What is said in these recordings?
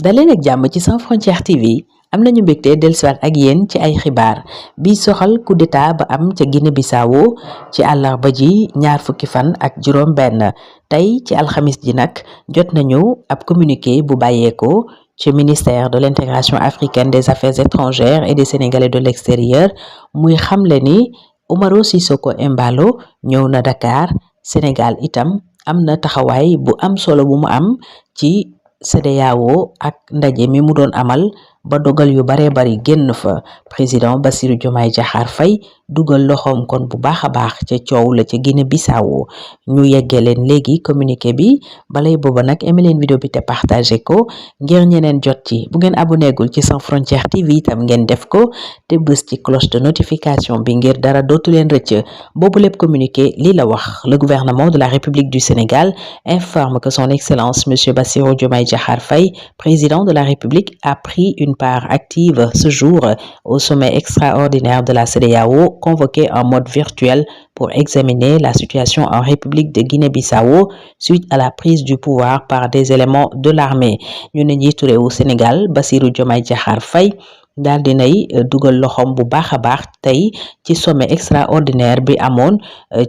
daleen ak jàmm ci Sans Frontières TV am nañu mbégte dellusiwaat ak yéen ci ay xibaar bi soxal coup d'état ba am ca Guinée Bissau ci àllarba ji ñaar fukki fan ak juróom benn tey ci alxamis ji nag jot nañu ab communiqué bu bàyyeeko ci ministère de l'intégration africaine des affaires étrangères et des Sénégalais de l'extérieur muy xamle ni Umaro Sissoco Embalo ñëw na Dakar Sénégal itam am na taxawaay bu am solo bu mu am ci CEDEAO ak ndaje mi mu doon amal ba dogal yu bare bari génn fa président Bassirou Diomaye Diakhar Faye dugal loxoom kon bu baax a baax ca coow la ca Guinée Bissau ñu yeggee leen léegi communiqué bi balay booba nag aimé leen vidéo bi te partagé ko ngir ñeneen jot ci bu ngeen abonégul ci Sans Frontières TV itam ngeen def ko te bës ci cloche de notification bi ngir dara dootu leen rëcc boobu lépp communiqué lii la wax le gouvernement de la République du Sénégal informe que son excellence monsieur Bassirou Diomaye Diakhar Faye président de la République a pris une part active ce jour au sommet extraordinaire de la CEDEAO convoqué en mode virtuel pour examiner la situation en République de Guinée-Bissau suite à la prise du pouvoir par des éléments de l'armée ñu ne njiitu réewu Sénégal Bassirou Diomaye Diakhar Faye daal dinay dugal loxoom bu baax a baax tey ci sommet extraordinaire bi amoon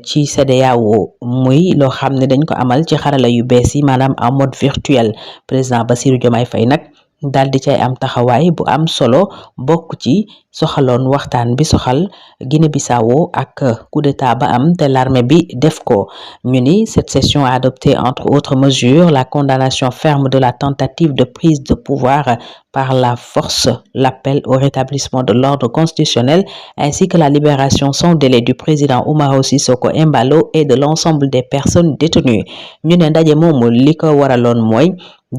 ci CEDEAO muy loo xam ne dañ ko amal ci xarala yu bees yi maanaam en mode virtuel président Bassirou Diomaye Faye nag daal di cay am taxawaay bu am solo bokk ci soxaloon waxtaan bi soxal Guinée-Bissau ak coup d'état ba am te l'armée bi def ko ñu ni cette session a adopté entre autres mesures la condamnation ferme de la tentative de prise de pouvoir par la force, l'appel au rétablissement de l'ordre constitutionnel ainsi que la libération sans délai du président Umaro Sissoco Embalo et de l'ensemble des personnes détenues ñu ne ndaje moomu li ko waraloon mooy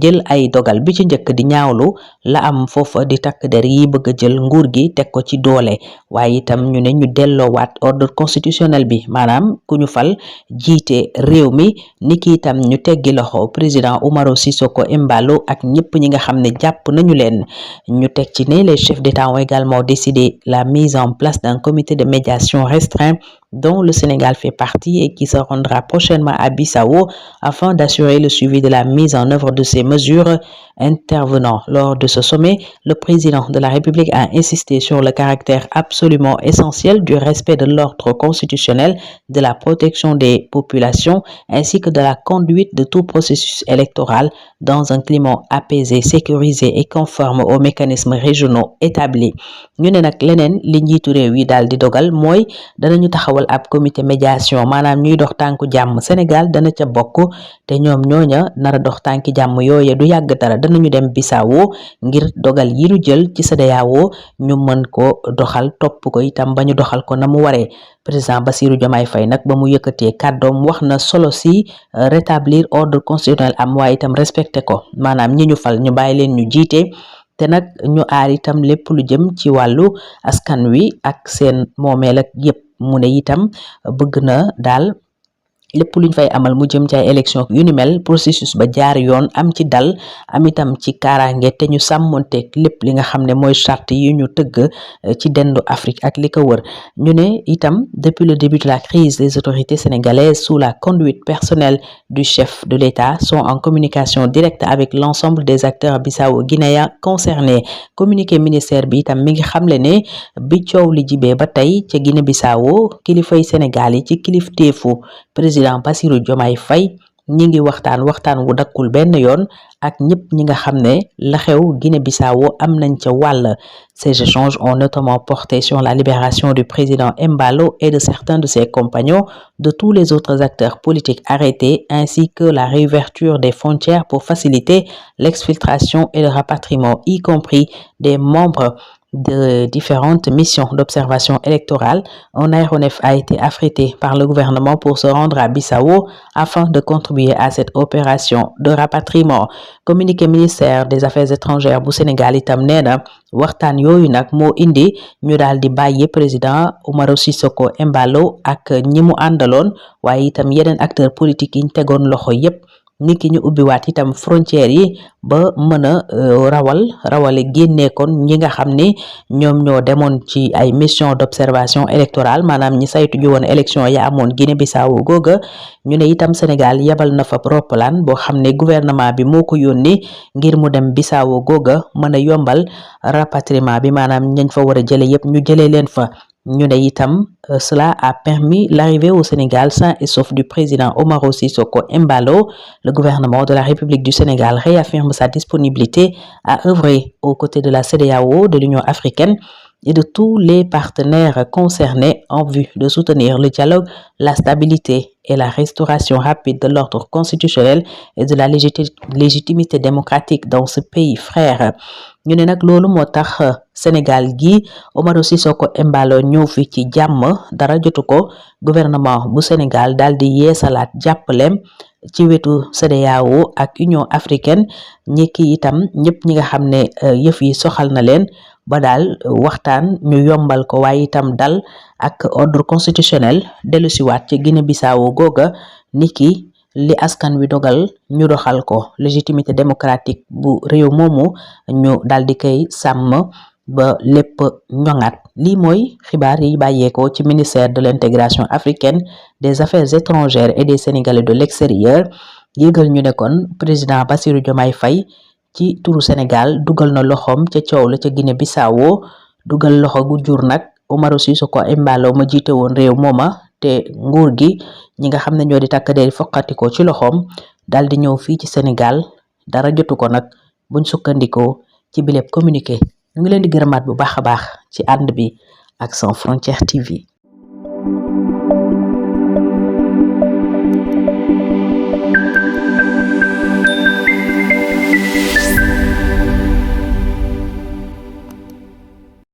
jël ay dogal bi ci njëkk di ñaawlu la am foofa di takk der yi bëgg a jël nguur gi teg ko ci doole waaye itam ñu ne ñu delloowaat ordre constitutionnel bi maanaam ku ñu fal jiite réew mi niki itam ñu teggi loxo président Umaro Sissoco Embalo ak ñëpp ñi nga xam ne jàpp nañu leen ñu teg ci ne les chefs d'État ont également décidé la mise en place d'un comité de médiation restreint dont le Sénégal fait partie et qui se rendra prochainement à Bissau afin d'assurer le suivi de la mise en œuvre de ces mesures. Intervenant lors de ce sommet, le président de la République a insisté sur le caractère absolument essentiel du respect de l'ordre constitutionnel, de la protection des populations ainsi que de la conduite de tout processus électoral dans un climat apaisé, sécurisé et conforme aux mécanismes régionaux établis. ñu ne nag leneen li njiitu réew yi daal di dogal mooy danañu taxawal ab comité médiation maanaam ñuy dox tànku jàmm Sénégal dana ca bokk te ñoom ñooña nara dox tànki jàmm yooye du yàgg dara danañu dem Bissau ngir dogal yi ñu jël ci CEDEAO ñu mën ko doxal topp ko itam ba ñu doxal ko na mu waree président Bassirou Diomaye Faye nag ba mu yëkkatee kàddoom wax na solo si rétablir ordre constitutionnel am waaye itam respecté ko maanaam ñi ñu fal ñu bàyyi leen ñu jiite te nag ñu aar itam lépp lu jëm ci wàllu askan wi ak seen moomeel ak yépp mu ne itam bëgg na daal lépp luñ fay amal mu jëm ci ay élection yu ni mel processus ba jaar yoon am ci dal am itam ci kaaraange te ñu sàmmonteeg lépp li nga xam ne mooy charte yi ñu tëgg ci dendu Afrique ak li ko wër ñu ne itam depuis le début de la crise les autorités sénégalaises sous la conduite personnelle du chef de l'État sont en communication directe avec l'ensemble des acteurs bissau-guinéens concernés communiqué ministère bi itam mi ngi xamle ne bi coow li jibee ba tey ca Guinée-Bissau kilifay Sénégal yi ci kilifteefu président Bassirou Diomaye Faye ñi ngi waxtaan wu dakkul benn yoon ak ñëpp ñi nga xam ne la xew Guinée-Bissau am nañ ca wàll. Ces échanges ont notamment porté sur la libération du président Embalo et de certains de ses compagnons, de tous les autres acteurs politiques arrêtés, ainsi que la réouverture des frontières pour faciliter l'exfiltration et le rapatriement, y compris des membres de différentes missions d'observation électorale. Un aéronef a été affrété par le gouvernement pour se rendre à Bissau afin de contribuer à cette opération de rapatriement. Communiqué ministère des Affaires étrangères bu Sénégal itam nee na waxtaan yooyu nag moo indi ñu daal di bàyyi président Umaro Sissoco Embalo ak ñi mu àndaloon waaye itam yeneen acteurs politiques yi ñu tegoon loxo yépp niki ñu ubbiwaat itam frontières yi ba mën a rawale génnee kon ñi nga xam ne ñoom ñoo demoon ci ay mission d'observation électorale maanaam ñi saytu ju woon élection ya amoon Guinée Bissau googa ñu ne itam Sénégal yebal na fa roppalaan boo xam ne gouvernement bi moo ko yónni ngir mu dem Bissau googa mën a yombal rapatriement bi maanaam ñañ fa war a jële yépp ñu jëlee leen fa ñu ne itam cela a permis l'arrivée au Sénégal sain et sauf du président Umaro Sissoco Embalo. Le gouvernement de la République du Sénégal réaffirme sa disponibilité à œuvrer aux côtés de la CEDEAO, de l'Union africaine et de tous les partenaires concernés en vue de soutenir le dialogue, la stabilité et la restauration rapide de l'ordre constitutionnel et de la légitimité démocratique dans ce pays frère. ñu ne nag loolu moo tax Sénégal gi Umaro Sissoco Embalo ñëw fi ci jàmm dara jotu ko gouvernement bu Sénégal daal di yeesalaat jàppaleem ci wetu CEDEAO ak Union africaine ñi ki itam ñëpp ñi nga xam ne yëf yi soxal na leen ba daal waxtaan ñu yombal ko waaye itam dal ak ordre constitutionnel dellusiwaat ci Guinée Bissau googa niki li askan wi dogal ñu doxal ko légitimité démocratique bu réew moomu ñu daal di koy sàmm ba lépp ñoŋaat lii mooy xibaar yi bàyyeekoo ci ministère de l'intégration africaine des affaires étrangères et des Sénégalais de l'extérieur yëgal ñu ne kon président Bassirou Diomaye Faye ci turu Sénégal dugal na loxoom ca coow la ca Guinée Bissau dugal loxo gu jur nag Umaro Sissoco Embalo ma jiite woon réew mooma te nguur gi ñi nga xam ne ñoo di takk der foqatikoo ci loxoom dal di ñëw fii ci Sénégal dara jotu ko nag buñ sukkandikoo ci biléb communiqué ñu ngi leen di gërëmaat bu baax a baax ci ànd bi ak Sans Frontières TV